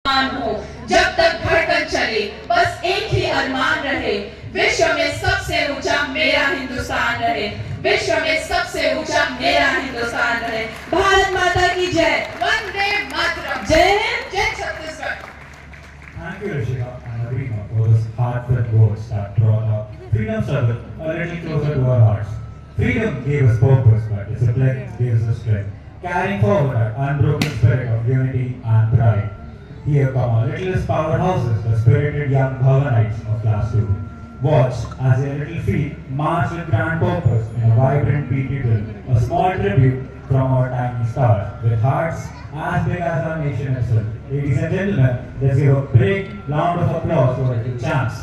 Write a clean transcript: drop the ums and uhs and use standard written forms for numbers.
अरमान हो, जब तक धड़कन चले बस एक ही अरमान रहे, विश्व में सबसे ऊंचा मेरा हिंदुस्तान रहे, विश्व में सबसे ऊंचा मेरा हिंदुस्तान रहे। भारत माता की जय, वंदे मातरम। जय हिंद, जय Chhattisgarh. Thank you, Rishika and Arima, for those heartfelt words that brought our freedom struggle a little closer to our hearts. Freedom gave us purpose, but discipline gives us strength, carrying forward our unbroken spirit of unity and pride. Here come our littlest powerhouses, the spirited young Bhavanites of Class 2. Watch as their little feet march with grand purpose in a vibrant beat drill, a small tribute from our tiny stars, with hearts as big as our nation itself. Ladies and gentlemen, let's give a big round of applause for the champs.